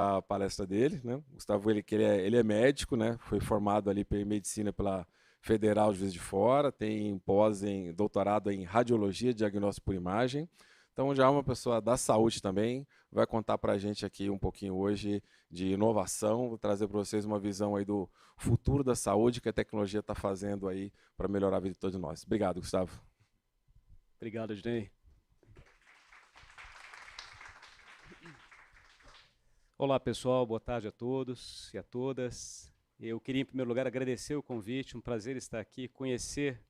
a palestra dele, né? O Gustavo, ele é médico, né? Foi formado ali em medicina pela Federal Juiz de Fora, tem doutorado em radiologia, diagnóstico por imagem. Então já é uma pessoa da saúde também, vai contar para a gente aqui um pouquinho hoje de inovação, vou trazer para vocês uma visão aí do futuro da saúde que a tecnologia está fazendo aí para melhorar a vida de todos nós. Obrigado, Gustavo. Obrigado, Ednei. Olá, pessoal. Boa tarde a todos e a todas. Eu queria, em primeiro lugar, agradecer o convite. Um prazer estar aqui, conhecer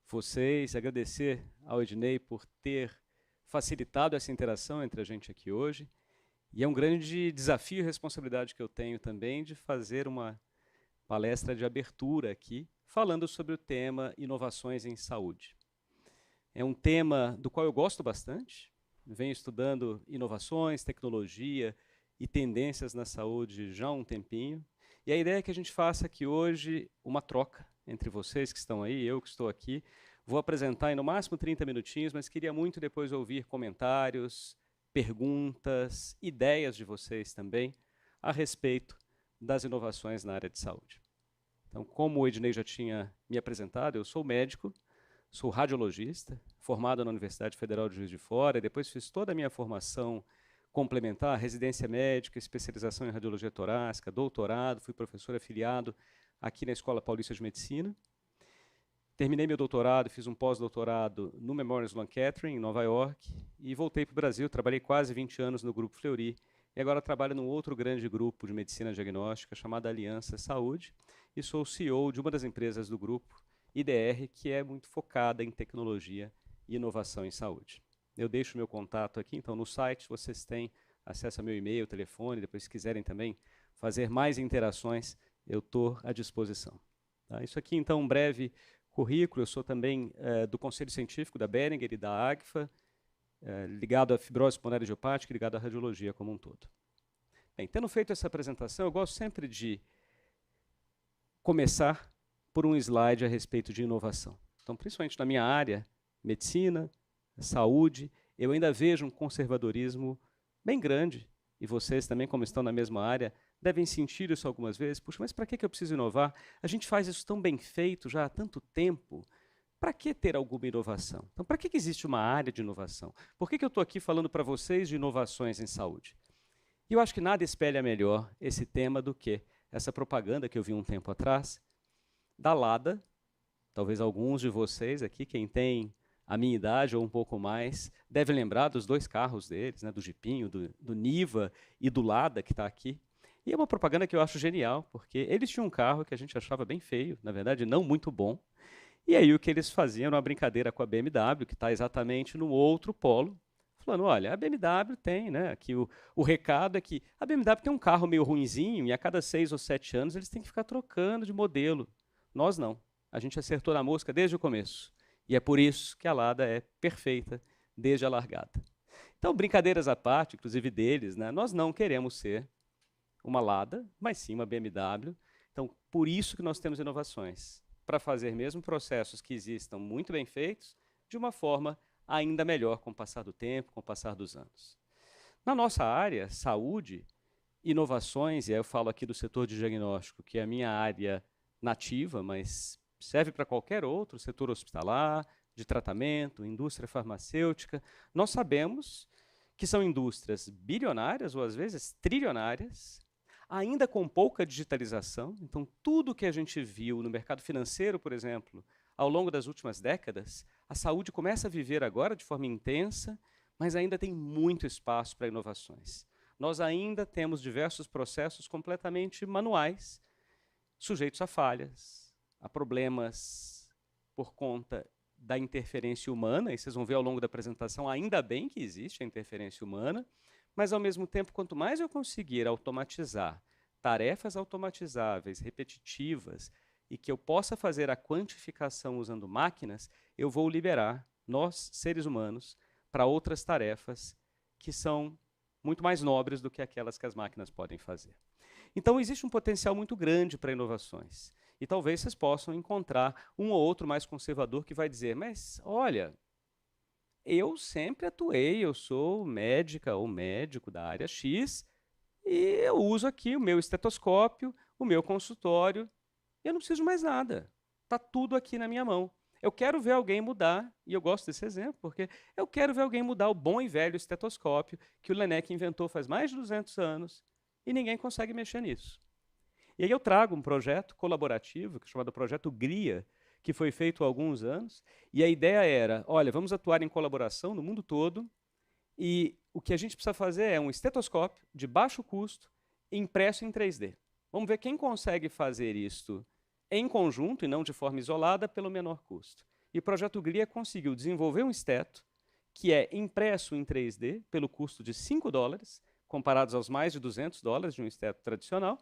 vocês, agradecer ao Ednei por ter facilitado essa interação entre a gente aqui hoje. E é um grande desafio e responsabilidade que eu tenho também de fazer uma palestra de abertura aqui, falando sobre o tema inovações em saúde. É um tema do qual eu gosto bastante, venho estudando inovações, tecnologia e tendências na saúde já há um tempinho, e a ideia é que a gente faça aqui hoje uma troca entre vocês que estão aí, eu que estou aqui. Vou apresentar em no máximo 30 minutinhos, mas queria muito depois ouvir comentários, perguntas, ideias de vocês também a respeito das inovações na área de saúde. Então, como o Ednei já tinha me apresentado, eu sou médico, sou radiologista, formado na Universidade Federal de Juiz de Fora, e depois fiz toda a minha formação complementar, residência médica, especialização em radiologia torácica, doutorado, fui professor afiliado aqui na Escola Paulista de Medicina. Terminei meu doutorado, fiz um pós-doutorado no Memorial Sloan Kettering, em Nova York, e voltei para o Brasil, trabalhei quase 20 anos no Grupo Fleury, e agora trabalho num outro grande grupo de medicina diagnóstica chamado Aliança Saúde, e sou o CEO de uma das empresas do grupo, IDR, que é muito focada em tecnologia e inovação em saúde. Eu deixo meu contato aqui, então no site vocês têm acesso ao meu e-mail, telefone, depois se quiserem também fazer mais interações, eu estou à disposição. Tá? Isso aqui, então, um breve currículo. Eu sou também do Conselho Científico da Behringer e da AGFA, ligado à fibrose pulmonar idiopática e ligado à radiologia como um todo. Bem, tendo feito essa apresentação, eu gosto sempre de começar por um slide a respeito de inovação. Então, principalmente na minha área, medicina, saúde, eu ainda vejo um conservadorismo bem grande, e vocês também, como estão na mesma área, devem sentir isso algumas vezes. Puxa, mas para que eu preciso inovar? A gente faz isso tão bem feito já há tanto tempo. Para que ter alguma inovação? Então, para que existe uma área de inovação? Por que eu estou aqui falando para vocês de inovações em saúde? E eu acho que nada espelha melhor esse tema do que essa propaganda que eu vi um tempo atrás, da Lada. Talvez alguns de vocês aqui, quem tem a minha idade ou um pouco mais, deve lembrar dos dois carros deles, né, do Jeepinho, do Niva e do Lada, que está aqui. E é uma propaganda que eu acho genial, porque eles tinham um carro que a gente achava bem feio, na verdade não muito bom, e aí o que eles faziam era uma brincadeira com a BMW, que está exatamente no outro polo, falando, olha, a BMW tem, né, aqui o recado é que a BMW tem um carro meio ruinzinho e a cada 6 ou 7 anos eles têm que ficar trocando de modelo. Nós não. A gente acertou na mosca desde o começo. E é por isso que a Lada é perfeita desde a largada. Então, brincadeiras à parte, inclusive deles, né, nós não queremos ser uma Lada, mas sim uma BMW. Então, por isso que nós temos inovações, para fazer mesmo processos que existam muito bem feitos, de uma forma ainda melhor com o passar do tempo, com o passar dos anos. Na nossa área, saúde, inovações, e aí eu falo aqui do setor de diagnóstico, que é a minha área nativa, mas serve para qualquer outro, setor hospitalar, de tratamento, indústria farmacêutica. Nós sabemos que são indústrias bilionárias, ou às vezes trilionárias, ainda com pouca digitalização. Então, tudo que a gente viu no mercado financeiro, por exemplo, ao longo das últimas décadas, a saúde começa a viver agora de forma intensa, mas ainda tem muito espaço para inovações. Nós ainda temos diversos processos completamente manuais, sujeitos a falhas, a problemas por conta da interferência humana, e vocês vão ver ao longo da apresentação, ainda bem que existe a interferência humana, mas, ao mesmo tempo, quanto mais eu conseguir automatizar tarefas automatizáveis, repetitivas, e que eu possa fazer a quantificação usando máquinas, eu vou liberar nós, seres humanos, para outras tarefas que são muito mais nobres do que aquelas que as máquinas podem fazer. Então, existe um potencial muito grande para inovações. E talvez vocês possam encontrar um ou outro mais conservador que vai dizer, mas, olha, eu sempre atuei, eu sou médica ou médico da área X, E eu uso aqui o meu estetoscópio, o meu consultório, e eu não preciso de mais nada. Está tudo aqui na minha mão. Eu quero ver alguém mudar, e eu gosto desse exemplo, porque eu quero ver alguém mudar o bom e velho estetoscópio que o Laennec inventou faz mais de 200 anos, e ninguém consegue mexer nisso. E aí eu trago um projeto colaborativo, que é chamado Projeto GRIA, que foi feito há alguns anos, e a ideia era, olha, vamos atuar em colaboração no mundo todo, e o que a gente precisa fazer é um estetoscópio de baixo custo, impresso em 3D. Vamos ver quem consegue fazer isso em conjunto e não de forma isolada pelo menor custo. E o Projeto GRIA conseguiu desenvolver um esteto que é impresso em 3D pelo custo de $5, comparados aos mais de $200 de um esteto tradicional.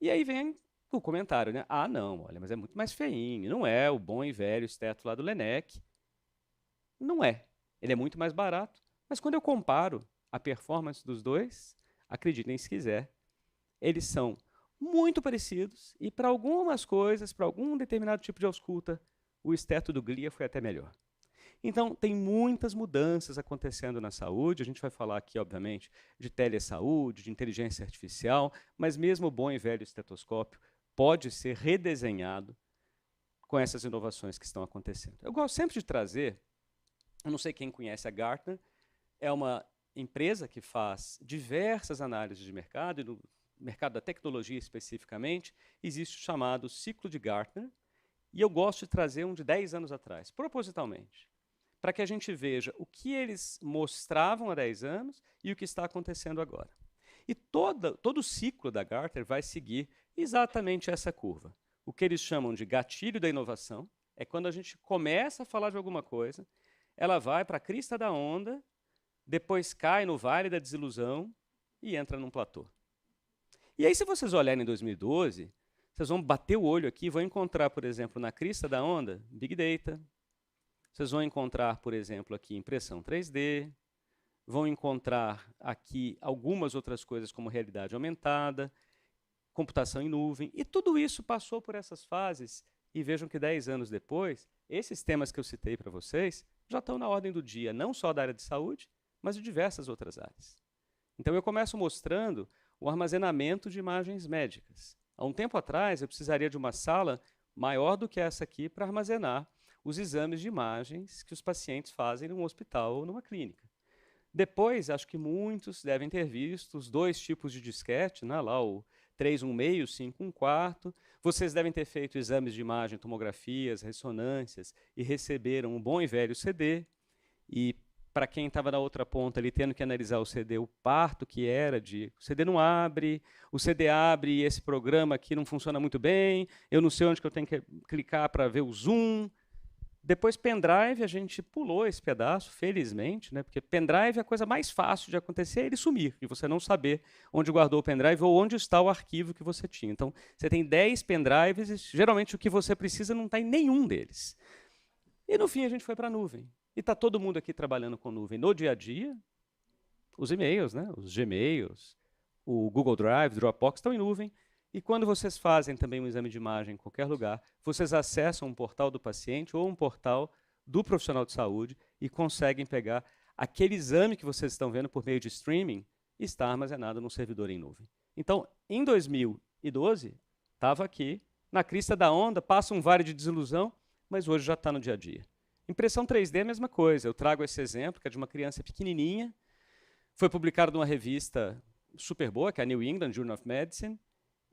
E aí vem o comentário, né? Ah, não, olha, mas é muito mais feinho, não é o bom e velho esteto lá do Laennec. Não é. Ele é muito mais barato. Mas quando eu comparo a performance dos dois, acreditem se quiser, eles são muito parecidos e para algumas coisas, para algum determinado tipo de ausculta, o esteto do Glia foi até melhor. Então, tem muitas mudanças acontecendo na saúde. A gente vai falar aqui, obviamente, de telesaúde, de inteligência artificial, mas mesmo o bom e velho estetoscópio pode ser redesenhado com essas inovações que estão acontecendo. Eu gosto sempre de trazer, eu não sei quem conhece a Gartner, é uma empresa que faz diversas análises de mercado, e no mercado da tecnologia especificamente, existe o chamado ciclo de Gartner, e eu gosto de trazer um de 10 anos atrás, propositalmente, para que a gente veja o que eles mostravam há 10 anos e o que está acontecendo agora. E todo o ciclo da Gartner vai seguir exatamente essa curva. O que eles chamam de gatilho da inovação é quando a gente começa a falar de alguma coisa, ela vai para a crista da onda, depois cai no vale da desilusão e entra num platô. E aí, se vocês olharem em 2012, vocês vão bater o olho aqui e vão encontrar, por exemplo, na crista da onda, Big Data. Vocês vão encontrar, por exemplo, aqui impressão 3D. Vão encontrar aqui algumas outras coisas como realidade aumentada, computação em nuvem. E tudo isso passou por essas fases. E vejam que 10 anos depois, esses temas que eu citei para vocês já estão na ordem do dia, não só da área de saúde, mas de diversas outras áreas. Então, eu começo mostrando o armazenamento de imagens médicas. Há um tempo atrás, eu precisaria de uma sala maior do que essa aqui para armazenar os exames de imagens que os pacientes fazem num hospital ou numa clínica. Depois, acho que muitos devem ter visto os dois tipos de disquete, né? Lá o 3,1/2, 5,1/4. Vocês devem ter feito exames de imagem, tomografias, ressonâncias e receberam um bom e velho CD. E para quem estava na outra ponta ali, tendo que analisar o CD, o parto que era de o CD não abre, o CD abre e esse programa aqui não funciona muito bem, eu não sei onde que eu tenho que clicar para ver o zoom. Depois, pendrive, a gente pulou esse pedaço, felizmente, né? Porque pendrive é a coisa mais fácil de acontecer, é ele sumir, e você não saber onde guardou o pendrive ou onde está o arquivo que você tinha. Então, você tem 10 pendrives e, geralmente, o que você precisa não está em nenhum deles. E, no fim, a gente foi para a nuvem. E está todo mundo aqui trabalhando com nuvem no dia a dia. Os e-mails, né? Os Gmails, o Google Drive, Dropbox estão em nuvem. E quando vocês fazem também um exame de imagem em qualquer lugar, vocês acessam um portal do paciente ou um portal do profissional de saúde e conseguem pegar aquele exame que vocês estão vendo por meio de streaming e está armazenado num servidor em nuvem. Então, em 2012, estava aqui, na crista da onda, passa um vale de desilusão, mas hoje já está no dia a dia. Impressão 3D é a mesma coisa. Eu trago esse exemplo, que é de uma criança pequenininha, foi publicado numa revista super boa, que é a New England Journal of Medicine,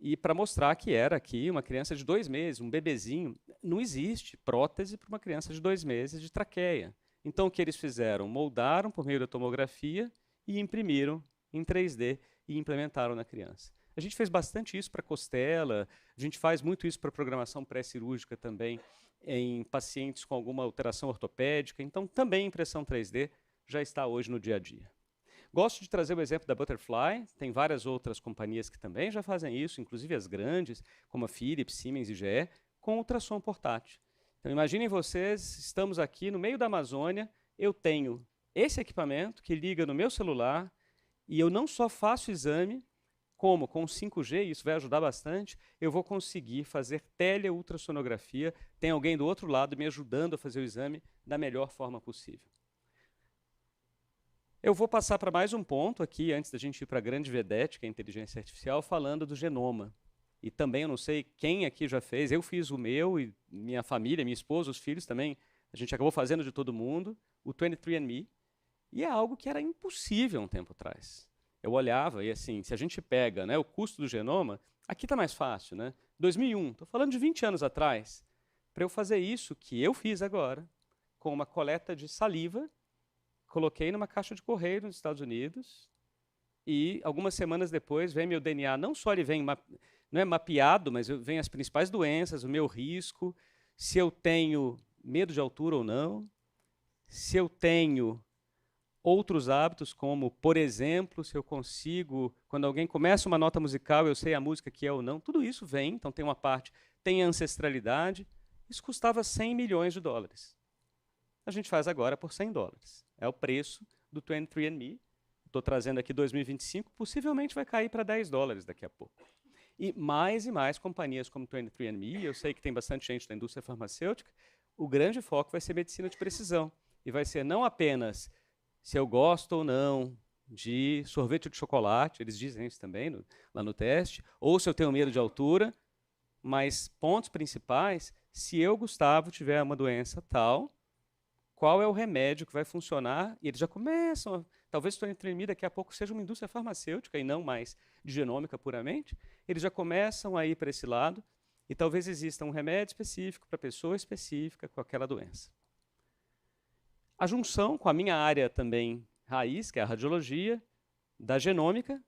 e para mostrar que era aqui uma criança de 2 meses, um bebezinho. Não existe prótese para uma criança de 2 meses de traqueia. Então, o que eles fizeram? Moldaram por meio da tomografia e imprimiram em 3D e implementaram na criança. A gente fez bastante isso para costela, a gente faz muito isso para programação pré-cirúrgica também, em pacientes com alguma alteração ortopédica. Então, também impressão 3D já está hoje no dia a dia. Gosto de trazer o exemplo da Butterfly, tem várias outras companhias que também já fazem isso, inclusive as grandes, como a Philips, Siemens e GE, com ultrassom portátil. Então, imaginem vocês, estamos aqui no meio da Amazônia, eu tenho esse equipamento que liga no meu celular e eu não só faço exame, como com 5G, isso vai ajudar bastante, eu vou conseguir fazer teleultrassonografia, tem alguém do outro lado me ajudando a fazer o exame da melhor forma possível. Eu vou passar para mais um ponto aqui, antes da gente ir para a grande vedete, que é a inteligência artificial, falando do genoma. E também, eu não sei quem aqui já fez, eu fiz o meu, e minha família, minha esposa, os filhos também, a gente acabou fazendo de todo mundo, o 23andMe, e é algo que era impossível um tempo atrás. Eu olhava e, assim, se a gente pega, né, o custo do genoma, aqui está mais fácil, né? 2001, estou falando de 20 anos atrás, para eu fazer isso que eu fiz agora, com uma coleta de saliva, coloquei numa caixa de correio nos Estados Unidos, e algumas semanas depois vem meu DNA, não só ele vem não é mapeado, mas vem as principais doenças, o meu risco, se eu tenho medo de altura ou não, se eu tenho outros hábitos, como, por exemplo, se eu consigo, quando alguém começa uma nota musical, eu sei a música que é ou não, tudo isso vem, então tem uma parte, tem ancestralidade, isso custava 100 milhões de dólares. A gente faz agora por 100 dólares. É o preço do 23andMe. Estou trazendo aqui 2025, possivelmente vai cair para 10 dólares daqui a pouco. E mais companhias como 23andMe, eu sei que tem bastante gente da indústria farmacêutica, o grande foco vai ser medicina de precisão. E vai ser não apenas se eu gosto ou não de sorvete de chocolate, eles dizem isso também lá no teste, ou se eu tenho medo de altura, mas pontos principais, se eu, Gustavo, tiver uma doença tal, qual é o remédio que vai funcionar? E eles já começam, talvez o 23andMe daqui a pouco seja uma indústria farmacêutica e não mais de genômica puramente, eles já começam a ir para esse lado e talvez exista um remédio específico para pessoa específica com aquela doença. A junção com a minha área também raiz, que é a radiologia, da genômica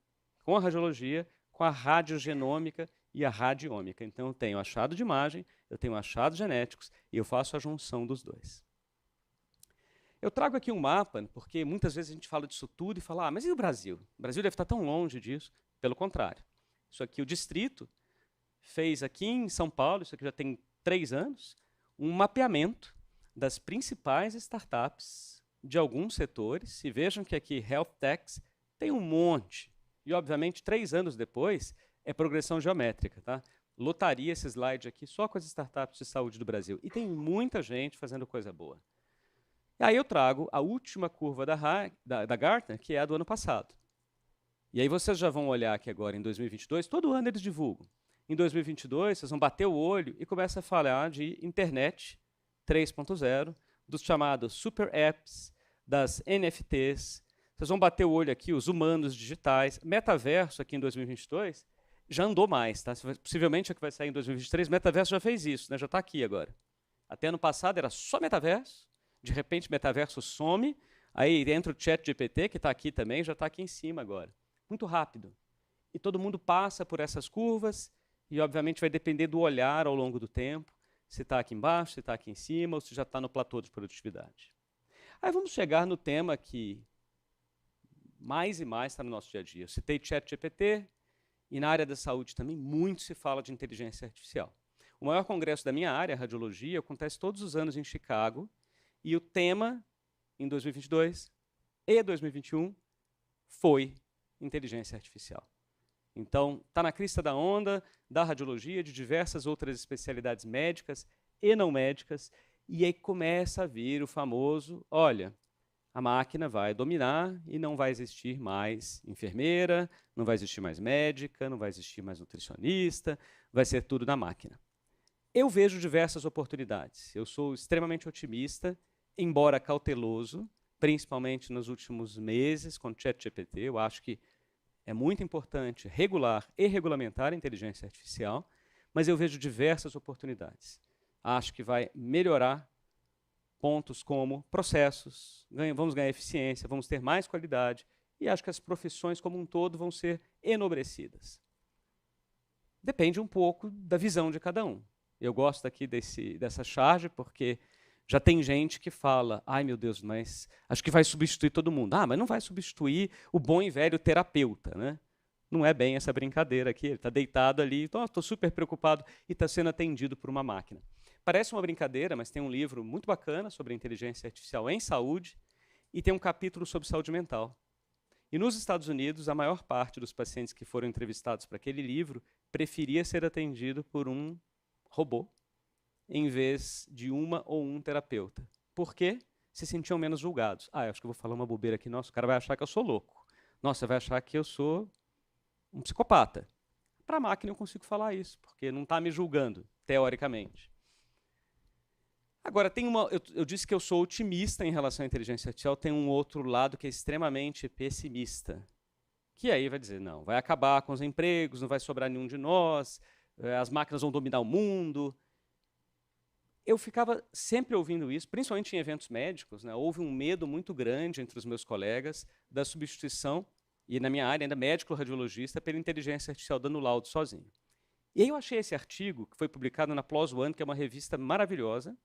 com a radiologia, com a radiogenômica e a radiômica. Então eu tenho achado de imagem, eu tenho achados genéticos e eu faço a junção dos dois. Eu trago aqui um mapa, porque muitas vezes a gente fala disso tudo e fala, mas e o Brasil? O Brasil deve estar tão longe disso. Pelo contrário. Isso aqui, o distrito fez aqui em São Paulo, isso aqui já tem 3 anos, um mapeamento das principais startups de alguns setores. E vejam que aqui, Health Techs, tem um monte. E, obviamente, 3 anos depois, é progressão geométrica. Tá? Lotaria esse slide aqui só com as startups de saúde do Brasil. E tem muita gente fazendo coisa boa. E aí eu trago a última curva da Gartner, que é a do ano passado. E aí vocês já vão olhar aqui agora em 2022, todo ano eles divulgam. Em 2022, vocês vão bater o olho e começam a falar de internet 3.0, dos chamados super apps, das NFTs. Vocês vão bater o olho aqui, os humanos digitais. Metaverso aqui em 2022 já andou mais. Tá? Possivelmente é que vai sair em 2023. Metaverso já fez isso, né? Já está aqui agora. Até ano passado era só metaverso. De repente, metaverso some, aí entra o ChatGPT, que está aqui também, já está aqui em cima agora. Muito rápido. E todo mundo passa por essas curvas, e obviamente vai depender do olhar ao longo do tempo, se está aqui embaixo, se está aqui em cima, ou se já está no platô de produtividade. Aí vamos chegar no tema que mais e mais está no nosso dia a dia. Eu citei ChatGPT, e na área da saúde também muito se fala de inteligência artificial. O maior congresso da minha área, a radiologia, acontece todos os anos em Chicago, e o tema, em 2022 e 2021, foi inteligência artificial. Então, está na crista da onda da radiologia, de diversas outras especialidades médicas e não médicas, e aí começa a vir o famoso, olha, a máquina vai dominar e não vai existir mais enfermeira, não vai existir mais médica, não vai existir mais nutricionista, vai ser tudo na máquina. Eu vejo diversas oportunidades. Eu sou extremamente otimista, embora cauteloso, principalmente nos últimos meses com o ChatGPT. Eu acho que é muito importante regular e regulamentar a inteligência artificial, mas eu vejo diversas oportunidades. Acho que vai melhorar pontos como processos, vamos ganhar eficiência, vamos ter mais qualidade, e acho que as profissões como um todo vão ser enobrecidas. Depende um pouco da visão de cada um. Eu gosto aqui dessa charge porque já tem gente que fala, ai meu Deus, mas acho que vai substituir todo mundo. Ah, mas não vai substituir o bom e velho terapeuta, né? Não é bem essa brincadeira aqui, ele está deitado ali, então estou super preocupado e está sendo atendido por uma máquina. Parece uma brincadeira, mas tem um livro muito bacana sobre inteligência artificial em saúde e tem um capítulo sobre saúde mental. E nos Estados Unidos, a maior parte dos pacientes que foram entrevistados para aquele livro preferia ser atendido por um robô, em vez de uma ou um terapeuta. Por quê? se sentiam menos julgados. Ah, eu acho que eu vou falar uma bobeira aqui, nossa, o cara vai achar que eu sou louco. Nossa, vai achar que eu sou um psicopata. Para a máquina eu consigo falar isso, porque não está me julgando, teoricamente. Agora, eu disse que eu sou otimista em relação à inteligência artificial, tem um outro lado que é extremamente pessimista, que aí vai dizer, não, vai acabar com os empregos, não vai sobrar nenhum de nós, as máquinas vão dominar o mundo. Eu ficava sempre ouvindo isso, principalmente em eventos médicos, né? Houve um medo muito grande entre os meus colegas da substituição, e na minha área ainda médico-radiologista, pela inteligência artificial dando laudo sozinho. E aí eu achei esse artigo, que foi publicado na PLOS ONE, que é uma revista maravilhosa,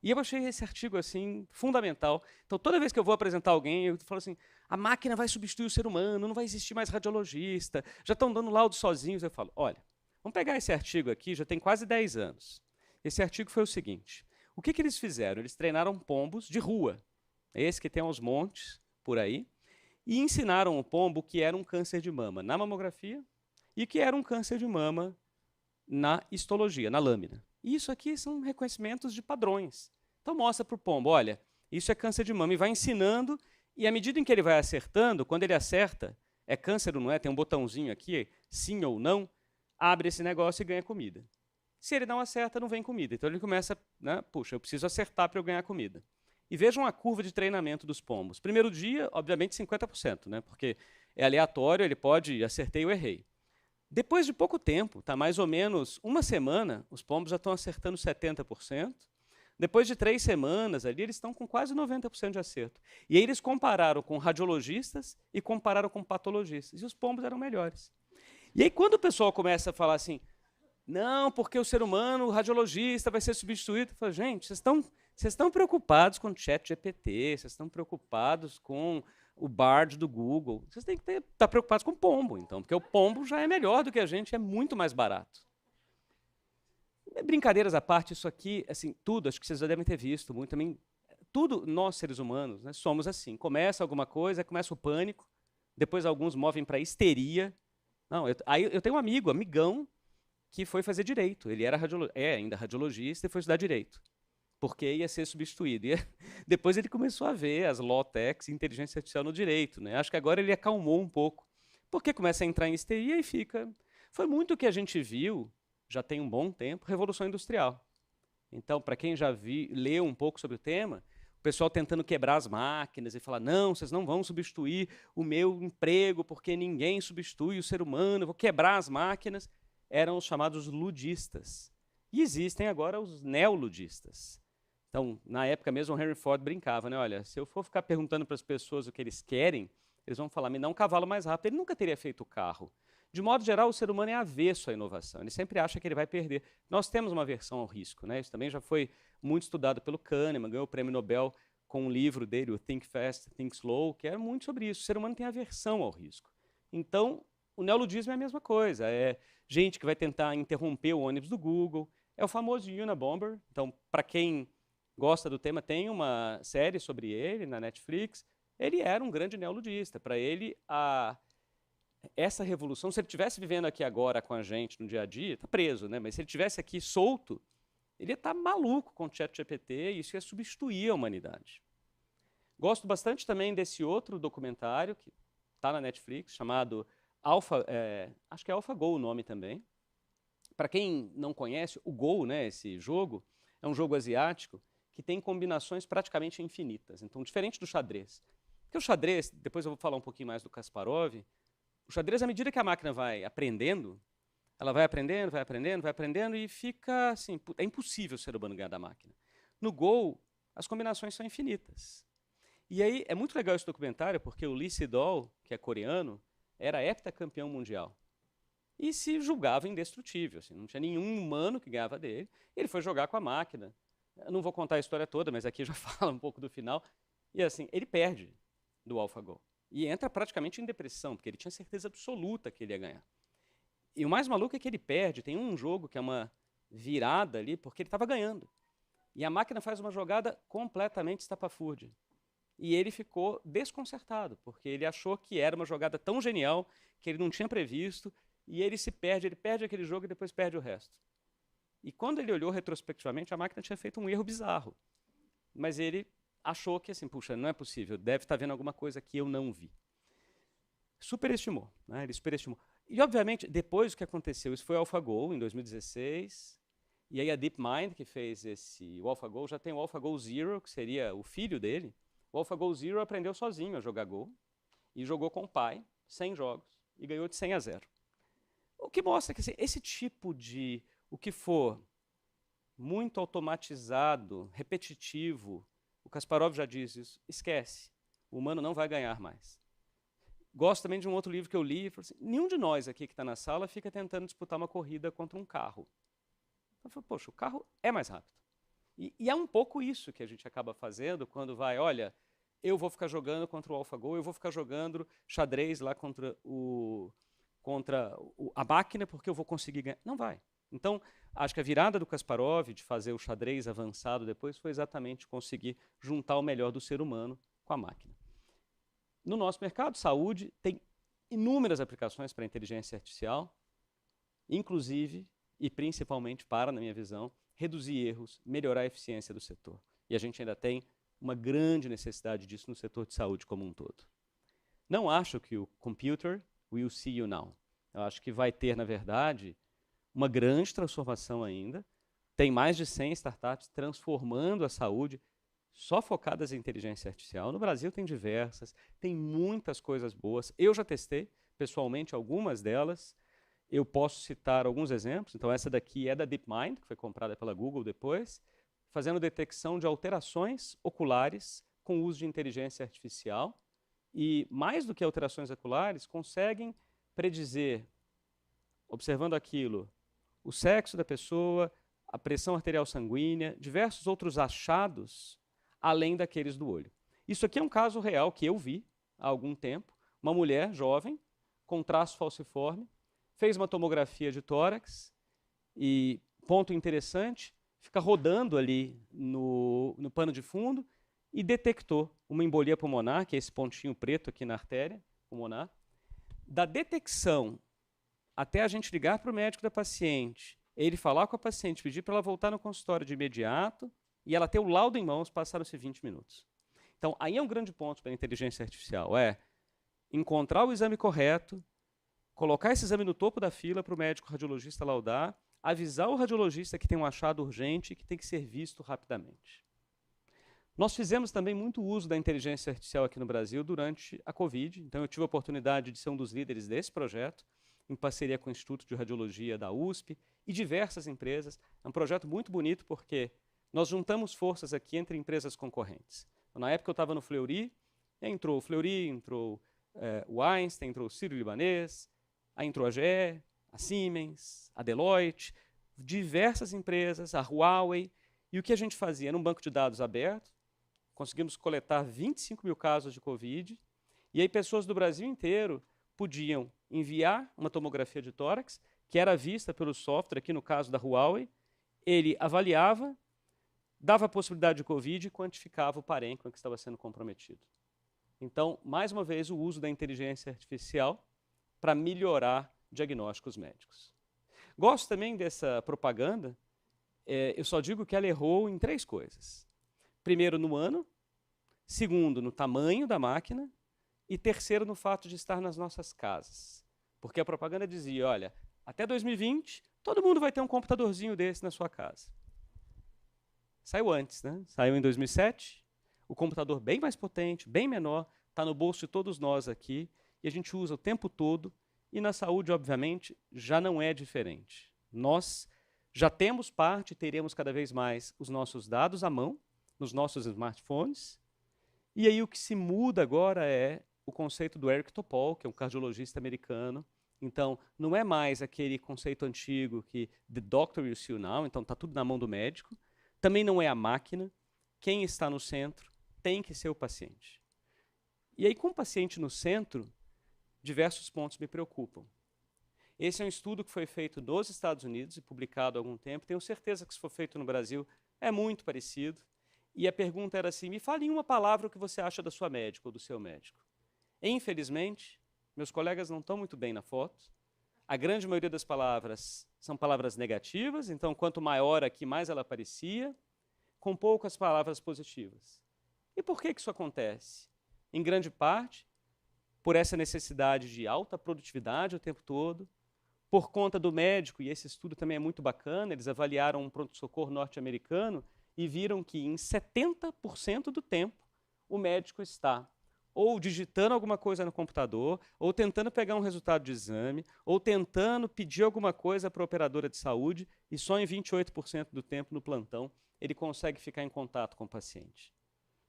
e eu achei esse artigo assim fundamental. Então, toda vez que eu vou apresentar alguém, eu falo assim, a máquina vai substituir o ser humano, não vai existir mais radiologista, já estão dando laudo sozinhos. Eu falo, olha, vamos pegar esse artigo aqui, já tem quase 10 anos. Esse artigo foi o seguinte, o que eles fizeram? Eles treinaram pombos de rua, esse que tem aos montes por aí, e ensinaram o pombo o que era um câncer de mama na mamografia e que era um câncer de mama na histologia, na lâmina. E isso aqui são reconhecimentos de padrões. Então mostra para o pombo, olha, isso é câncer de mama, e vai ensinando, e à medida em que ele vai acertando, quando ele acerta, é câncer ou não é, tem um botãozinho aqui, sim ou não, abre esse negócio e ganha comida. Se ele não acerta, não vem comida. Então ele começa, né, puxa, eu preciso acertar para eu ganhar comida. E vejam a curva de treinamento dos pombos. Primeiro dia, obviamente, 50%, né, porque é aleatório, ele pode, acertei ou errei. Depois de pouco tempo, tá mais ou menos uma semana, os pombos já estão acertando 70%. Depois de 3 semanas, ali, eles estão com quase 90% de acerto. E aí eles compararam com radiologistas e compararam com patologistas. E os pombos eram melhores. E aí quando o pessoal começa a falar assim, não, porque o ser humano, o radiologista, vai ser substituído, eu falo, gente, vocês estão preocupados com o ChatGPT, vocês estão preocupados com o Bard do Google. Vocês têm que estar preocupados com o pombo, então, porque o pombo já é melhor do que a gente, é muito mais barato. Brincadeiras à parte, isso aqui, assim, tudo, acho que vocês já devem ter visto muito também, tudo, nós seres humanos, né, somos assim, começa alguma coisa, começa o pânico, depois alguns movem para histeria. Não, aí eu tenho um amigão, que foi fazer direito. Ele era ainda radiologista e foi estudar direito, porque ia ser substituído. E depois ele começou a ver as law techs e inteligência artificial no direito, né? Acho que agora ele acalmou um pouco, porque começa a entrar em histeria e fica... Foi muito o que a gente viu, já tem um bom tempo, Revolução Industrial. Então, para quem já leu um pouco sobre o tema, o pessoal tentando quebrar as máquinas e falar, não, vocês não vão substituir o meu emprego, porque ninguém substitui o ser humano, eu vou quebrar as máquinas. Eram os chamados ludistas. E existem agora os neoludistas. Então, na época mesmo, o Henry Ford brincava, né? Olha, se eu for ficar perguntando para as pessoas o que eles querem, eles vão falar, me dá um cavalo mais rápido. Ele nunca teria feito o carro. De modo geral, o ser humano é avesso à inovação. Ele sempre acha que ele vai perder. Nós temos uma aversão ao risco, né? Isso também já foi muito estudado pelo Kahneman, ganhou o prêmio Nobel com um livro dele, o Think Fast, Think Slow, que era muito sobre isso. O ser humano tem aversão ao risco. Então, o neoludismo é a mesma coisa. É gente que vai tentar interromper o ônibus do Google. É o famoso Unabomber. Então, para quem gosta do tema, tem uma série sobre ele na Netflix. Ele era um grande neoludista. Para ele, essa revolução, se ele estivesse vivendo aqui agora com a gente no dia a dia, está preso, né? Mas se ele estivesse aqui solto, ele ia estar maluco com o ChatGPT e isso ia substituir a humanidade. Gosto bastante também desse outro documentário que está na Netflix, chamado acho que é AlphaGo o nome também. Para quem não conhece, o Go, né, esse jogo, é um jogo asiático que tem combinações praticamente infinitas. Então, diferente do xadrez. Porque o xadrez, depois eu vou falar um pouquinho mais do Kasparov, o xadrez, à medida que a máquina vai aprendendo, ela vai aprendendo, vai aprendendo, vai aprendendo e fica assim, é impossível o ser humano ganhar da máquina. No Go, as combinações são infinitas. E aí, é muito legal esse documentário, porque o Lee Sedol, que é coreano, era heptacampeão mundial. E se julgava indestrutível. Assim, não tinha nenhum humano que ganhava dele. E ele foi jogar com a máquina. Eu não vou contar a história toda, mas aqui já fala um pouco do final. E assim, ele perde do AlphaGo. E entra praticamente em depressão, porque ele tinha certeza absoluta que ele ia ganhar. E o mais maluco é que ele perde. Tem um jogo que é uma virada ali, porque ele estava ganhando. E a máquina faz uma jogada completamente estapafúrdia. E ele ficou desconcertado, porque ele achou que era uma jogada tão genial que ele não tinha previsto, e ele perde aquele jogo e depois perde o resto. E quando ele olhou retrospectivamente, a máquina tinha feito um erro bizarro. Mas ele achou que, assim, puxa, não é possível, deve estar vendo alguma coisa que eu não vi. Superestimou, né? Ele superestimou. E, obviamente, depois o que aconteceu, isso foi o AlphaGo, em 2016, e aí a DeepMind, que fez o AlphaGo, já tem o AlphaGo Zero, que seria o filho dele. O AlphaGo Zero aprendeu sozinho a jogar Go, e jogou com o pai, 100 jogos, e ganhou de 100-0. O que mostra que assim, esse tipo de, o que for muito automatizado, repetitivo, o Kasparov já diz isso, esquece, o humano não vai ganhar mais. Gosto também de um outro livro que eu li, assim, nenhum de nós aqui que está na sala fica tentando disputar uma corrida contra um carro. Eu falo, poxa, o carro é mais rápido. E é um pouco isso que a gente acaba fazendo quando vai, olha, eu vou ficar jogando contra o AlphaGo, eu vou ficar jogando xadrez lá contra a máquina porque eu vou conseguir ganhar. Não vai. Então, acho que a virada do Kasparov de fazer o xadrez avançado depois foi exatamente conseguir juntar o melhor do ser humano com a máquina. No nosso mercado, saúde, tem inúmeras aplicações para a inteligência artificial, inclusive e principalmente para, na minha visão, reduzir erros, melhorar a eficiência do setor. E a gente ainda tem uma grande necessidade disso no setor de saúde como um todo. Não acho que o computer will see you now. Eu acho que vai ter, na verdade, uma grande transformação ainda. Tem mais de 100 startups transformando a saúde, só focadas em inteligência artificial. No Brasil tem diversas, tem muitas coisas boas. Eu já testei, pessoalmente, algumas delas. Eu posso citar alguns exemplos. Então, essa daqui é da DeepMind, que foi comprada pela Google depois, fazendo detecção de alterações oculares com uso de inteligência artificial. E, mais do que alterações oculares, conseguem predizer, observando aquilo, o sexo da pessoa, a pressão arterial sanguínea, diversos outros achados, além daqueles do olho. Isso aqui é um caso real que eu vi há algum tempo. Uma mulher jovem, com traço falciforme, fez uma tomografia de tórax e, ponto interessante, fica rodando ali no pano de fundo e detectou uma embolia pulmonar, que é esse pontinho preto aqui na artéria pulmonar. Da detecção até a gente ligar para o médico da paciente, ele falar com a paciente, pedir para ela voltar no consultório de imediato e ela ter o laudo em mãos, passaram-se 20 minutos. Então, aí é um grande ponto para a inteligência artificial, é encontrar o exame correto, colocar esse exame no topo da fila para o médico radiologista laudar, avisar o radiologista que tem um achado urgente e que tem que ser visto rapidamente. Nós fizemos também muito uso da inteligência artificial aqui no Brasil durante a Covid, então eu tive a oportunidade de ser um dos líderes desse projeto, em parceria com o Instituto de Radiologia da USP e diversas empresas. É um projeto muito bonito porque nós juntamos forças aqui entre empresas concorrentes. Na época eu estava no Fleury, entrou o Fleury, entrou o Einstein, entrou o Sírio-Libanês, aí entrou a GE, a Siemens, a Deloitte, diversas empresas, a Huawei. E o que a gente fazia? Era um banco de dados aberto, conseguimos coletar 25 mil casos de Covid, e aí pessoas do Brasil inteiro podiam enviar uma tomografia de tórax, que era vista pelo software, aqui no caso da Huawei, ele avaliava, dava a possibilidade de Covid e quantificava o parênquima que estava sendo comprometido. Então, mais uma vez, o uso da inteligência artificial para melhorar diagnósticos médicos. Gosto também dessa propaganda, eu só digo que ela errou em 3 coisas. Primeiro, no ano. Segundo, no tamanho da máquina. E terceiro, no fato de estar nas nossas casas. Porque a propaganda dizia, olha, até 2020, todo mundo vai ter um computadorzinho desse na sua casa. Saiu antes, né? Saiu em 2007, o computador bem mais potente, bem menor, está no bolso de todos nós aqui, e a gente usa o tempo todo, e na saúde, obviamente, já não é diferente. Nós já temos parte, teremos cada vez mais os nossos dados à mão, nos nossos smartphones, e aí o que se muda agora é o conceito do Eric Topol, que é um cardiologista americano. Então, não é mais aquele conceito antigo que the doctor will see you now, então está tudo na mão do médico. Também não é a máquina. Quem está no centro tem que ser o paciente. E aí, com o paciente no centro, diversos pontos me preocupam. Esse é um estudo que foi feito nos Estados Unidos e publicado há algum tempo. Tenho certeza que se for feito no Brasil é muito parecido. E a pergunta era assim, me fale em uma palavra o que você acha da sua médica ou do seu médico. Infelizmente, meus colegas não estão muito bem na foto. A grande maioria das palavras são palavras negativas, então quanto maior aqui, mais ela aparecia, com poucas palavras positivas. E por que isso acontece? Em grande parte, por essa necessidade de alta produtividade o tempo todo, por conta do médico, e esse estudo também é muito bacana, eles avaliaram um pronto-socorro norte-americano e viram que em 70% do tempo o médico está ou digitando alguma coisa no computador, ou tentando pegar um resultado de exame, ou tentando pedir alguma coisa para a operadora de saúde, e só em 28% do tempo no plantão ele consegue ficar em contato com o paciente.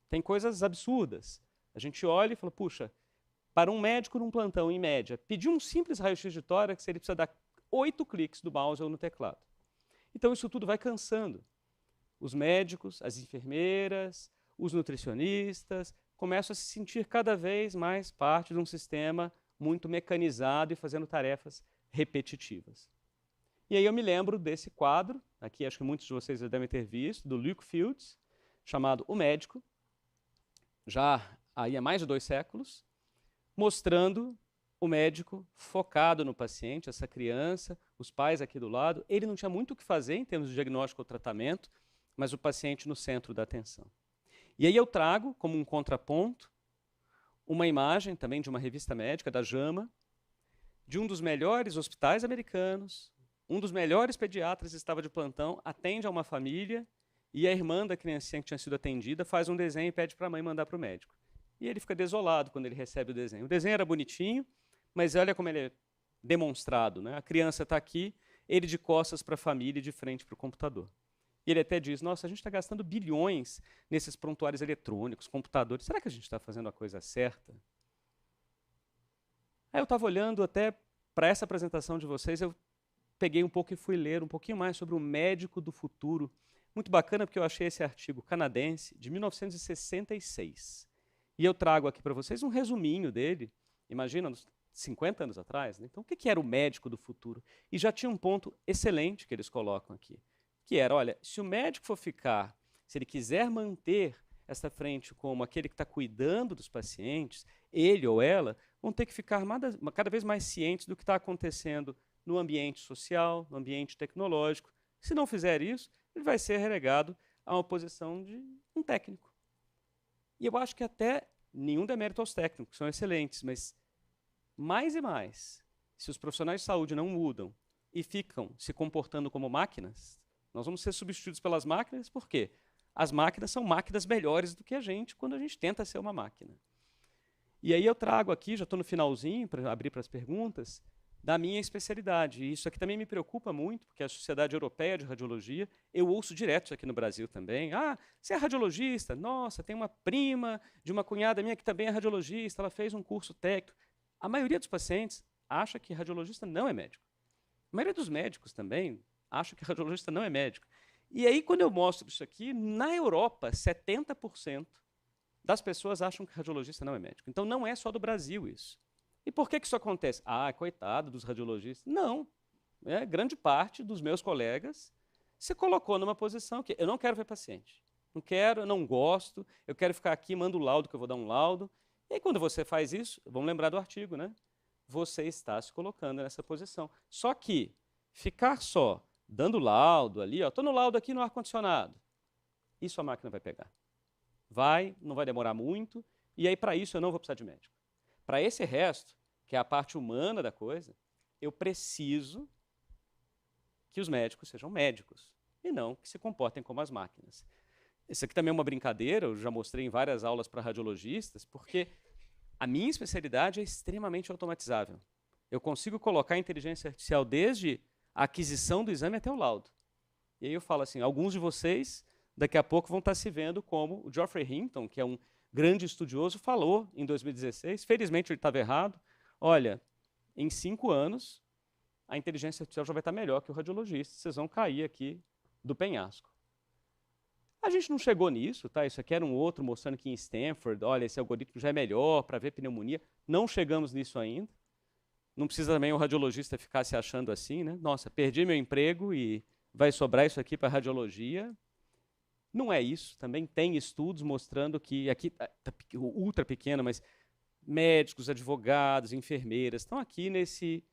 Tem coisas absurdas. A gente olha e fala, puxa, para um médico num plantão, em média, pedir um simples raio-x de tórax, ele precisa dar 8 cliques do mouse ou no teclado. Então isso tudo vai cansando. Os médicos, as enfermeiras, os nutricionistas começam a se sentir cada vez mais parte de um sistema muito mecanizado e fazendo tarefas repetitivas. E aí eu me lembro desse quadro, aqui acho que muitos de vocês já devem ter visto, do Luke Fields, chamado O Médico, já aí há mais de 2 séculos, mostrando o médico focado no paciente, essa criança, os pais aqui do lado. Ele não tinha muito o que fazer em termos de diagnóstico ou tratamento, mas o paciente no centro da atenção. E aí eu trago, como um contraponto, uma imagem também de uma revista médica, da JAMA, de um dos melhores hospitais americanos, um dos melhores pediatras estava de plantão, atende a uma família, e a irmã da criancinha que tinha sido atendida faz um desenho e pede para a mãe mandar para o médico. E ele fica desolado quando ele recebe o desenho. O desenho era bonitinho, mas olha como ele é demonstrado, né? A criança está aqui, ele de costas para a família e de frente para o computador. E ele até diz, nossa, a gente está gastando bilhões nesses prontuários eletrônicos, computadores. Será que a gente está fazendo a coisa certa? Aí eu estava olhando até para essa apresentação de vocês, eu peguei um pouco e fui ler um pouquinho mais sobre o médico do futuro. Muito bacana, porque eu achei esse artigo canadense, de 1966. E eu trago aqui para vocês um resuminho dele. Imagina, uns 50 anos atrás. Né? Então, o que era o médico do futuro? E já tinha um ponto excelente que eles colocam aqui, que era, olha, se o médico for ficar, se ele quiser manter essa frente como aquele que está cuidando dos pacientes, ele ou ela vão ter que ficar cada vez mais cientes do que está acontecendo no ambiente social, no ambiente tecnológico. Se não fizer isso, ele vai ser relegado a uma posição de um técnico. E eu acho que até nenhum demérito aos técnicos, são excelentes, mas mais e mais, se os profissionais de saúde não mudam e ficam se comportando como máquinas, nós vamos ser substituídos pelas máquinas, por quê? As máquinas são máquinas melhores do que a gente quando a gente tenta ser uma máquina. E aí eu trago aqui, já estou no finalzinho, para abrir para as perguntas, da minha especialidade. E isso aqui também me preocupa muito, porque a Sociedade Europeia de Radiologia, eu ouço direto isso aqui no Brasil também. Ah, você é radiologista? Nossa, tem uma prima de uma cunhada minha que também é radiologista, ela fez um curso técnico. A maioria dos pacientes acha que radiologista não é médico. A maioria dos médicos também acha que radiologista não é médico. E aí, quando eu mostro isso aqui, na Europa, 70% das pessoas acham que radiologista não é médico. Então, não é só do Brasil isso. E por que isso acontece? Ah, coitado dos radiologistas. Não. Grande parte dos meus colegas se colocou numa posição que eu não quero ver paciente. Não quero, eu não gosto, eu quero ficar aqui, mando o laudo que eu vou dar um laudo. E aí, quando você faz isso, vamos lembrar do artigo, né? Você está se colocando nessa posição. Só que ficar só dando laudo ali, estou no laudo aqui no ar-condicionado, isso a máquina vai pegar. Não vai demorar muito, e aí para isso eu não vou precisar de médico. Para esse resto, que é a parte humana da coisa, eu preciso que os médicos sejam médicos, e não que se comportem como as máquinas. Isso aqui também é uma brincadeira, eu já mostrei em várias aulas para radiologistas, porque a minha especialidade é extremamente automatizável. Eu consigo colocar a inteligência artificial desde a aquisição do exame até o laudo. E aí eu falo assim, alguns de vocês daqui a pouco vão estar se vendo como o Geoffrey Hinton, que é um grande estudioso, falou em 2016, felizmente ele estava errado, olha, em 5 anos a inteligência artificial já vai estar melhor que o radiologista, vocês vão cair aqui do penhasco. A gente não chegou nisso, tá? Isso aqui era um outro mostrando que em Stanford, olha, esse algoritmo já é melhor para ver pneumonia, não chegamos nisso ainda. Não precisa também o radiologista ficar se achando assim, né? Nossa, perdi meu emprego e vai sobrar isso aqui para a radiologia. Não é isso. Também tem estudos mostrando que, aqui está ultra pequeno, mas médicos, advogados, enfermeiras estão aqui nesse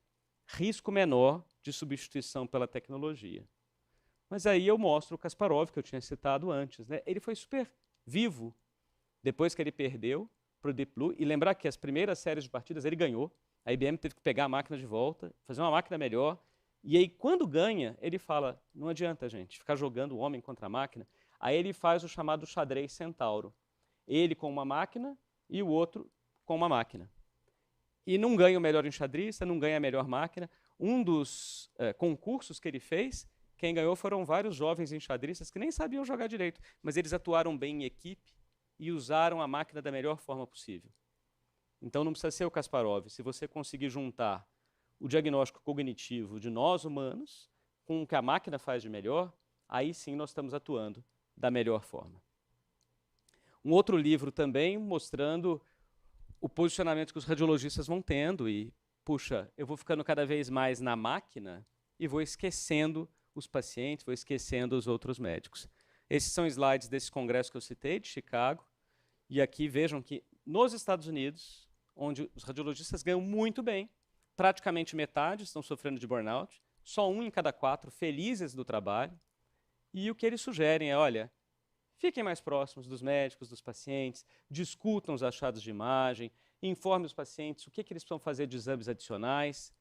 risco menor de substituição pela tecnologia. Mas aí eu mostro o Kasparov, que eu tinha citado antes. Né? Ele foi super vivo depois que ele perdeu para o Deep Blue, e lembrar que as primeiras séries de partidas ele ganhou, a IBM teve que pegar a máquina de volta, fazer uma máquina melhor, e aí quando ganha, ele fala, não adianta, gente, ficar jogando o homem contra a máquina. Aí ele faz o chamado xadrez centauro. Ele com uma máquina e o outro com uma máquina. E não ganha o melhor enxadrista, não ganha a melhor máquina. Um dos concursos que ele fez, quem ganhou foram vários jovens enxadristas que nem sabiam jogar direito, mas eles atuaram bem em equipe e usaram a máquina da melhor forma possível. Então não precisa ser o Kasparov. Se você conseguir juntar o diagnóstico cognitivo de nós humanos com o que a máquina faz de melhor, aí sim nós estamos atuando da melhor forma. Um outro livro também mostrando o posicionamento que os radiologistas vão tendo e, puxa, eu vou ficando cada vez mais na máquina e vou esquecendo os pacientes, vou esquecendo os outros médicos. Esses são slides desse congresso que eu citei, de Chicago, e aqui vejam que nos Estados Unidos, onde os radiologistas ganham muito bem, praticamente metade estão sofrendo de burnout, só 1 em cada 4 felizes do trabalho, e o que eles sugerem é, olha, fiquem mais próximos dos médicos, dos pacientes, discutam os achados de imagem, informe os pacientes o que eles precisam fazer de exames adicionais.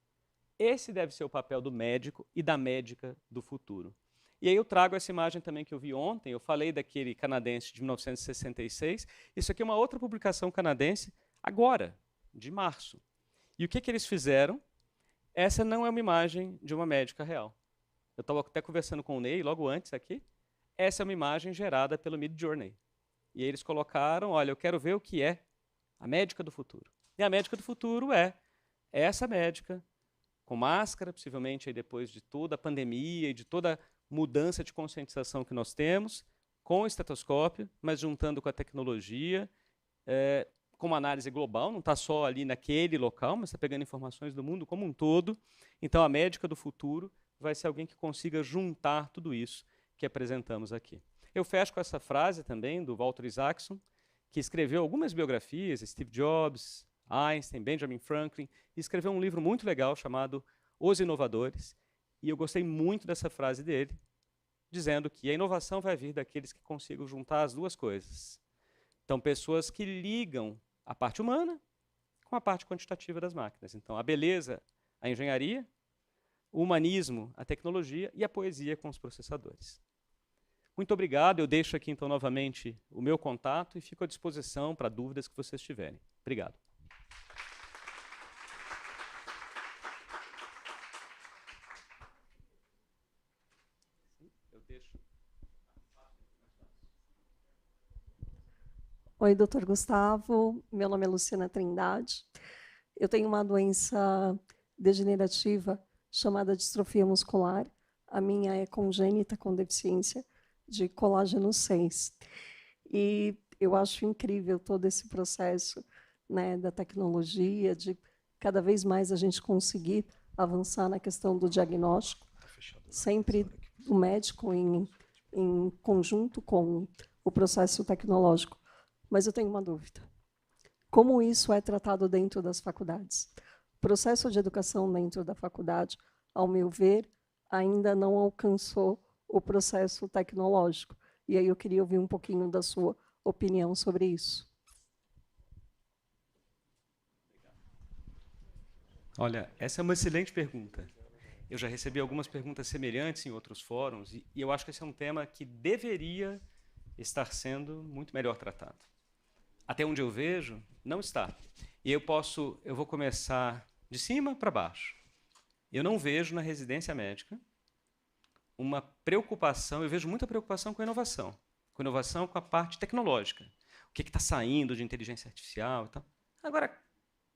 Esse deve ser o papel do médico e da médica do futuro. E aí eu trago essa imagem também que eu vi ontem, eu falei daquele canadense de 1966, isso aqui é uma outra publicação canadense, agora, de março. E o que eles fizeram? Essa não é uma imagem de uma médica real. Eu estava até conversando com o Ney logo antes aqui. Essa é uma imagem gerada pelo Midjourney. E aí eles colocaram, olha, eu quero ver o que é a médica do futuro. E a médica do futuro é essa médica, com máscara, possivelmente aí depois de toda a pandemia e de toda a mudança de conscientização que nós temos, com o estetoscópio, mas juntando com a tecnologia, com uma análise global, não está só ali naquele local, mas está pegando informações do mundo como um todo. Então, a médica do futuro vai ser alguém que consiga juntar tudo isso que apresentamos aqui. Eu fecho com essa frase também do Walter Isaacson, que escreveu algumas biografias, Steve Jobs, Einstein, Benjamin Franklin, e escreveu um livro muito legal chamado Os Inovadores, e eu gostei muito dessa frase dele, dizendo que a inovação vai vir daqueles que consigam juntar as duas coisas. Então, pessoas que ligam a parte humana com a parte quantitativa das máquinas. Então, a beleza, a engenharia, o humanismo, a tecnologia e a poesia com os processadores. Muito obrigado. Eu deixo aqui, então, novamente o meu contato e fico à disposição para dúvidas que vocês tiverem. Obrigado. Eu deixo. Oi, doutor Gustavo. Meu nome é Luciana Trindade. Eu tenho uma doença degenerativa chamada distrofia muscular. A minha é congênita, com deficiência de colágeno 6. E eu acho incrível todo esse processo, né, da tecnologia, de cada vez mais a gente conseguir avançar na questão do diagnóstico, sempre o médico em conjunto com o processo tecnológico. Mas eu tenho uma dúvida. Como isso é tratado dentro das faculdades? O processo de educação dentro da faculdade, ao meu ver, ainda não alcançou o processo tecnológico. E aí eu queria ouvir um pouquinho da sua opinião sobre isso. Olha, essa é uma excelente pergunta. Eu já recebi algumas perguntas semelhantes em outros fóruns, e eu acho que esse é um tema que deveria estar sendo muito melhor tratado. Até onde eu vejo, não está. E eu vou começar de cima para baixo. Eu não vejo na residência médica uma preocupação, eu vejo muita preocupação com a inovação com a parte tecnológica. O que está saindo de inteligência artificial e tal. Agora,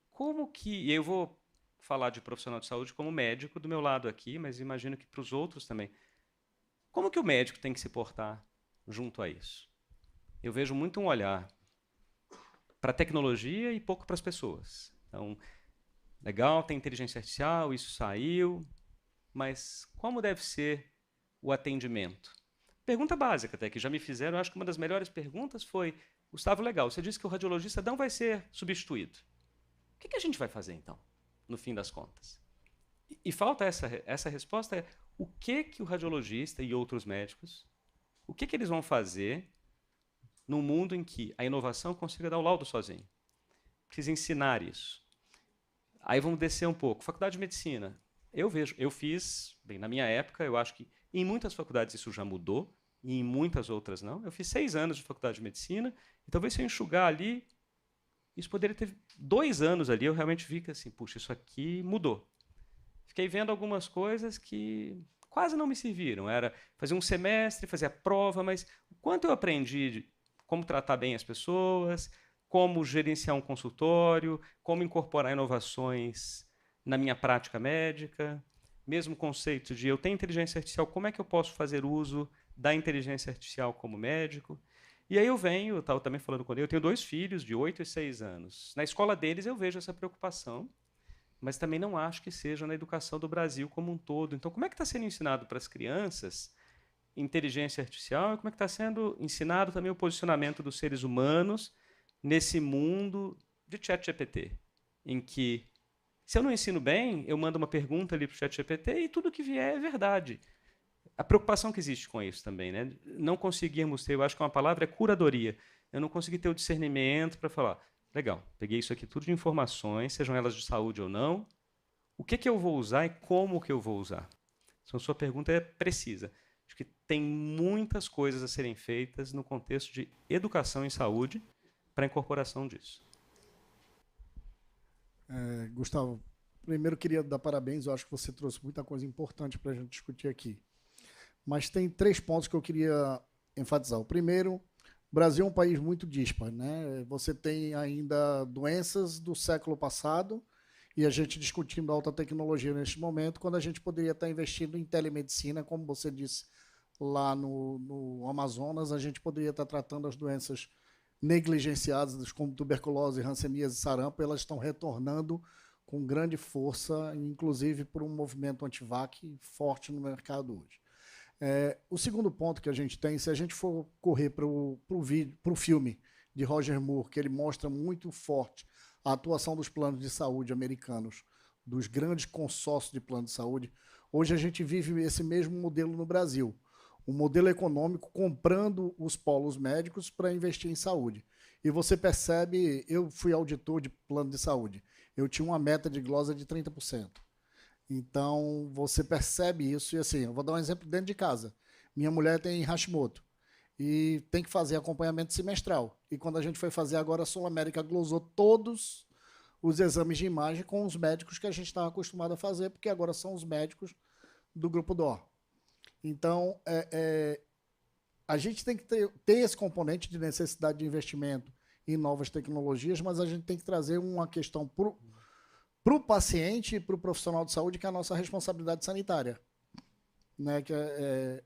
como que... E eu vou falar de profissional de saúde como médico do meu lado aqui, mas imagino que para os outros também. Como que o médico tem que se portar junto a isso? Eu vejo muito um olhar para a tecnologia e pouco para as pessoas. Então, legal, tem inteligência artificial, isso saiu, mas como deve ser o atendimento? Pergunta básica até, que já me fizeram, eu acho que uma das melhores perguntas foi, Gustavo, legal, você disse que o radiologista não vai ser substituído. O que a gente vai fazer, então, no fim das contas? E falta essa resposta, é o que o radiologista e outros médicos, o que eles vão fazer num mundo em que a inovação consiga dar o laudo sozinho. Precisa ensinar isso. Aí vamos descer um pouco. Faculdade de Medicina. Eu fiz, bem, na minha época, eu acho que em muitas faculdades isso já mudou, e em muitas outras não. Eu fiz 6 anos de faculdade de Medicina, e talvez se eu enxugar ali, isso poderia ter 2 anos ali, eu realmente vi que assim, puxa, isso aqui mudou. Fiquei vendo algumas coisas que quase não me serviram. Era fazer um semestre, fazer a prova, mas o quanto eu aprendi de como tratar bem as pessoas, como gerenciar um consultório, como incorporar inovações na minha prática médica, mesmo conceito de eu tenho inteligência artificial, como é que eu posso fazer uso da inteligência artificial como médico? E aí eu estava também falando com ele, eu tenho 2 filhos de 8 e 6 anos. Na escola deles eu vejo essa preocupação, mas também não acho que seja na educação do Brasil como um todo. Então, como é que está sendo ensinado para as crianças inteligência artificial e como é que está sendo ensinado também o posicionamento dos seres humanos nesse mundo de ChatGPT, em que, se eu não ensino bem, eu mando uma pergunta ali para o ChatGPT e tudo que vier é verdade. A preocupação que existe com isso também, né? Não conseguirmos ter, eu acho que uma palavra é curadoria. Eu não consegui ter o discernimento para falar, legal, peguei isso aqui tudo de informações, sejam elas de saúde ou não, o que eu vou usar e como que eu vou usar? Então, sua pergunta é precisa. Acho que tem muitas coisas a serem feitas no contexto de educação em saúde para a incorporação disso. Gustavo, primeiro queria dar parabéns, eu acho que você trouxe muita coisa importante para a gente discutir aqui. Mas tem 3 pontos que eu queria enfatizar. O primeiro, o Brasil é um país muito dispar, né? Você tem ainda doenças do século passado e a gente discutindo alta tecnologia neste momento, quando a gente poderia estar investindo em telemedicina, como você disse lá no Amazonas, a gente poderia estar tratando as doenças negligenciadas, como tuberculose, hanseníase e sarampo, elas estão retornando com grande força, inclusive por um movimento anti-vac forte no mercado hoje. O segundo ponto que a gente tem, se a gente for correr para o filme de Roger Moore, que ele mostra muito forte a atuação dos planos de saúde americanos, dos grandes consórcios de plano de saúde, hoje a gente vive esse mesmo modelo no Brasil. Um modelo econômico comprando os polos médicos para investir em saúde. E você percebe, eu fui auditor de plano de saúde, eu tinha uma meta de glosa de 30%. Então, você percebe isso, e assim, eu vou dar um exemplo dentro de casa. Minha mulher tem Hashimoto e tem que fazer acompanhamento semestral. E quando a gente foi fazer agora, a Sul América glosou todos os exames de imagem com os médicos que a gente estava acostumado a fazer, porque agora são os médicos do Grupo DOR. Então, a gente tem que ter esse componente de necessidade de investimento em novas tecnologias, mas a gente tem que trazer uma questão para o paciente e para o profissional de saúde, que é a nossa responsabilidade sanitária. Né?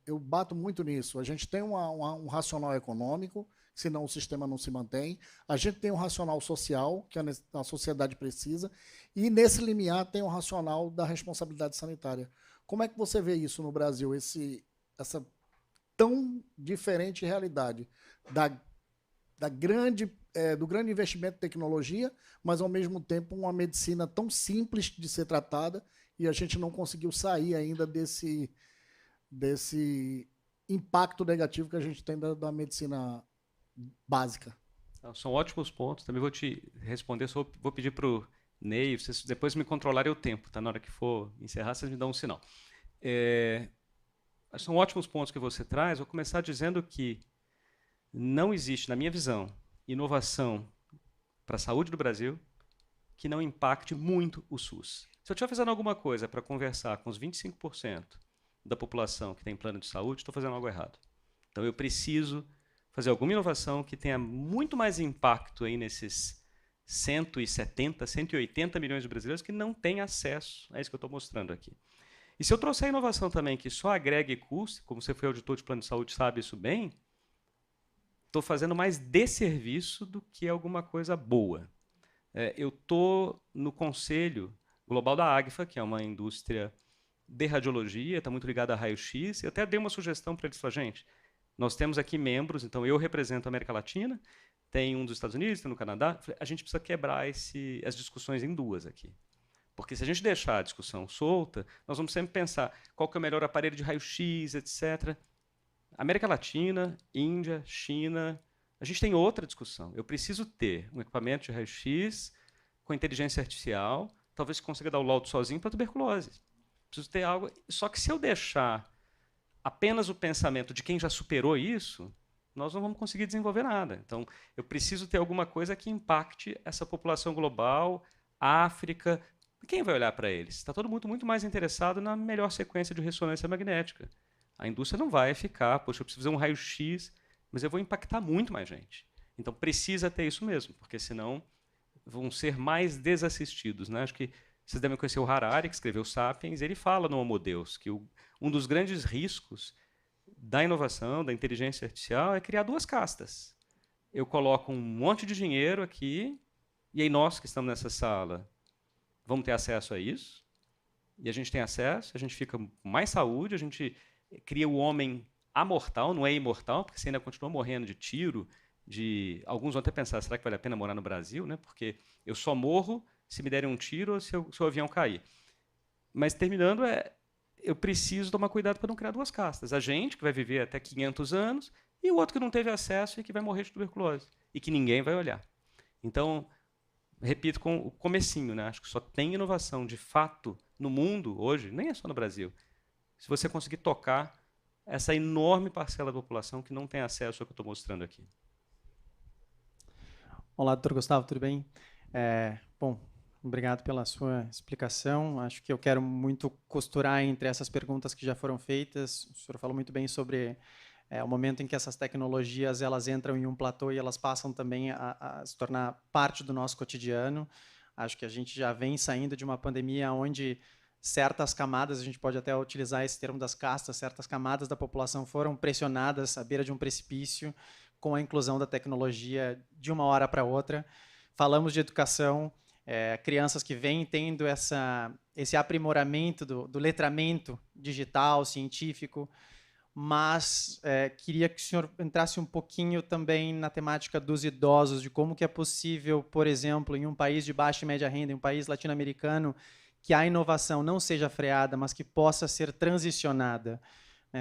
Eu bato muito nisso. A gente tem um racional econômico, senão o sistema não se mantém. A gente tem um racional social, que a sociedade precisa, e nesse limiar tem um racional da responsabilidade sanitária. Como é que você vê isso no Brasil, essa tão diferente realidade do grande investimento em tecnologia, mas, ao mesmo tempo, uma medicina tão simples de ser tratada e a gente não conseguiu sair ainda desse impacto negativo que a gente tem da medicina básica? São ótimos pontos. Também vou te responder, só vou pedir para o Ney, vocês depois me controlarem o tempo, tá? Na hora que for encerrar, vocês me dão um sinal. São ótimos pontos que você traz. Vou começar dizendo que não existe, na minha visão, inovação para a saúde do Brasil que não impacte muito o SUS. Se eu estiver fazendo alguma coisa para conversar com os 25% da população que tem plano de saúde, estou fazendo algo errado. Então eu preciso fazer alguma inovação que tenha muito mais impacto aí nesses 170, 180 milhões de brasileiros que não têm acesso a isso que eu estou mostrando aqui. E se eu trouxer inovação também que só agregue custo, como você foi auditor de plano de saúde, sabe isso bem, estou fazendo mais desserviço do que alguma coisa boa. Eu estou no conselho global da AGFA, que é uma indústria de radiologia, está muito ligada a raio-x, e até dei uma sugestão para eles, gente, nós temos aqui membros, então eu represento a América Latina, tem um dos Estados Unidos, tem no Canadá, a gente precisa quebrar as discussões em 2 aqui. Porque se a gente deixar a discussão solta, nós vamos sempre pensar qual que é o melhor aparelho de raio-x, etc. América Latina, Índia, China, A gente tem outra discussão. Eu preciso ter um equipamento de raio-x com inteligência artificial, talvez consiga dar o laudo sozinho para tuberculose. Preciso ter algo. Só que se eu deixar apenas o pensamento de quem já superou isso, nós não vamos conseguir desenvolver nada. Então, eu preciso ter alguma coisa que impacte essa população global, África. Quem vai olhar para eles? Está todo mundo muito mais interessado na melhor sequência de ressonância magnética. A indústria não vai ficar, poxa, eu preciso fazer um raio-x, mas eu vou impactar muito mais gente. Então, precisa ter isso mesmo, porque senão vão ser mais desassistidos, né? Acho que vocês devem conhecer o Harari, que escreveu Sapiens. Ele fala no Homo Deus que um dos grandes riscos da inovação, da inteligência artificial, é criar duas castas. Eu coloco um monte de dinheiro aqui, e aí nós que estamos nessa sala vamos ter acesso a isso, e a gente tem acesso, a gente fica com mais saúde, a gente cria o homem amortal, não é imortal, porque você ainda continua morrendo de tiro, alguns vão até pensar, será que vale a pena morar no Brasil? Né? Porque eu só morro se me derem um tiro ou se o avião cair. Mas, terminando, eu preciso tomar cuidado para não criar duas castas. A gente, que vai viver até 500 anos, e o outro que não teve acesso e que vai morrer de tuberculose, e que ninguém vai olhar. Então, repito com o comecinho, né? Acho que só tem inovação, de fato, no mundo, hoje, nem é só no Brasil, se você conseguir tocar essa enorme parcela da população que não tem acesso ao que eu estou mostrando aqui. Olá, doutor Gustavo, tudo bem? Bom, obrigado pela sua explicação. Acho que eu quero muito costurar entre essas perguntas que já foram feitas. O senhor falou muito bem sobre o momento em que essas tecnologias elas entram em um platô e elas passam também a se tornar parte do nosso cotidiano. Acho que a gente já vem saindo de uma pandemia onde certas camadas, a gente pode até utilizar esse termo das castas, certas camadas da população foram pressionadas à beira de um precipício com a inclusão da tecnologia de uma hora para outra. Falamos de educação, crianças que vêm tendo esse aprimoramento do letramento digital, científico, mas queria que o senhor entrasse um pouquinho também na temática dos idosos, de como que é possível, por exemplo, em um país de baixa e média renda, em um país latino-americano, que a inovação não seja freada, mas que possa ser transicionada,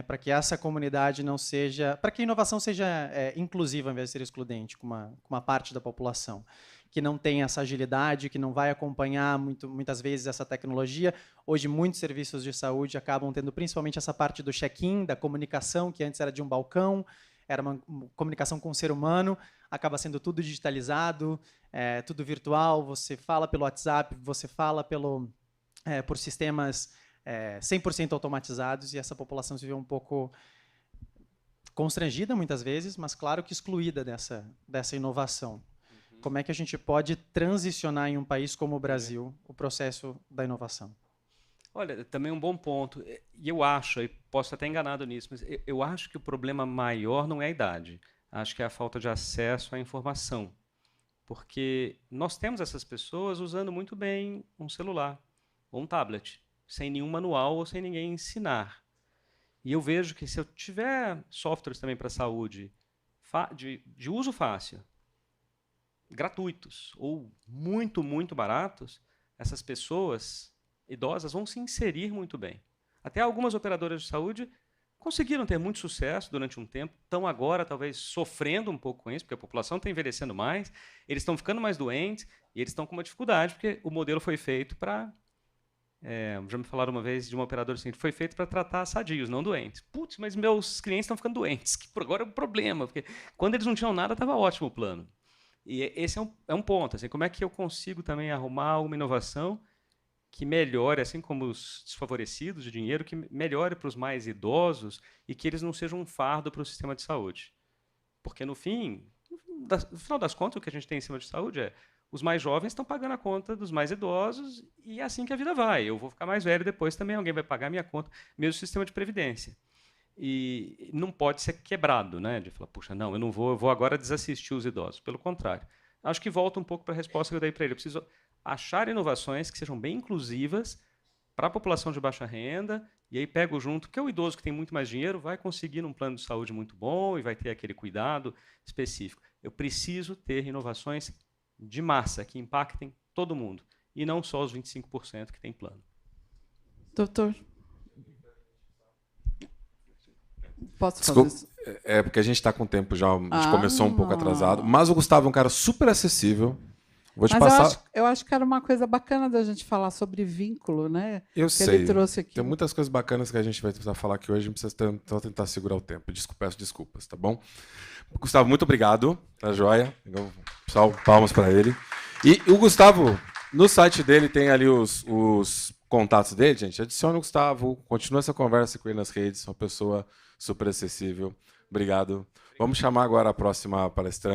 para que essa comunidade não seja... Para que a inovação seja inclusiva, ao invés de ser excludente, com uma parte da população, que não tem essa agilidade, que não vai acompanhar muitas vezes essa tecnologia. Hoje, muitos serviços de saúde acabam tendo principalmente essa parte do check-in, da comunicação, que antes era de um balcão, era uma comunicação com o ser humano, acaba sendo tudo digitalizado, tudo virtual, você fala pelo WhatsApp, você fala por sistemas 100% automatizados, e essa população se vê um pouco constrangida muitas vezes, mas claro que excluída dessa inovação. Como é que a gente pode transicionar em um país como o Brasil o processo da inovação? Olha, também um bom ponto. E eu acho, e posso estar até enganado nisso, mas eu acho que o problema maior não é a idade. Acho que é a falta de acesso à informação. Porque nós temos essas pessoas usando muito bem um celular ou um tablet, sem nenhum manual ou sem ninguém ensinar. E eu vejo que se eu tiver softwares também para a saúde de uso fácil, gratuitos ou muito, muito baratos, essas pessoas idosas vão se inserir muito bem. Até algumas operadoras de saúde conseguiram ter muito sucesso durante um tempo, estão agora talvez sofrendo um pouco com isso, porque a população está envelhecendo mais, eles estão ficando mais doentes e eles estão com uma dificuldade, porque o modelo foi feito para... já me falaram uma vez de uma operadora assim, foi feito para tratar sadios, não doentes. Putz, mas meus clientes estão ficando doentes, que por agora é um problema, porque quando eles não tinham nada, estava ótimo o plano. E esse é um ponto, assim, como é que eu consigo também arrumar uma inovação que melhore, assim como os desfavorecidos de dinheiro, que melhore para os mais idosos e que eles não sejam um fardo para o sistema de saúde. Porque, no final das contas, o que a gente tem em cima de saúde é os mais jovens estão pagando a conta dos mais idosos e é assim que a vida vai. Eu vou ficar mais velho depois também, alguém vai pagar a minha conta, mesmo o sistema de previdência. E não pode ser quebrado, né? De falar, puxa, não, eu vou agora desassistir os idosos. Pelo contrário. Acho que volta um pouco para a resposta que eu dei para ele. Eu preciso achar inovações que sejam bem inclusivas para a população de baixa renda, e aí pego junto, que o idoso que tem muito mais dinheiro vai conseguir um plano de saúde muito bom e vai ter aquele cuidado específico. Eu preciso ter inovações de massa, que impactem todo mundo, e não só os 25% que tem plano. Doutor. Posso fazer isso? É porque a gente está com o tempo já, a gente começou um pouco atrasado, mas o Gustavo é um cara super acessível. Vou te Mas passar. eu acho que era uma coisa bacana da gente falar sobre vínculo, né? Eu que sei. Ele trouxe aqui. Tem muitas coisas bacanas que a gente vai precisar falar aqui hoje, a gente precisa tentar segurar o tempo. Peço desculpas, tá bom? Gustavo, muito obrigado, tá joia? Pessoal, palmas para ele. E o Gustavo, no site dele tem ali os contatos dele, gente. Adicione o Gustavo, continua essa conversa com ele nas redes, uma pessoa super acessível. Obrigado. Vamos chamar agora a próxima palestrante.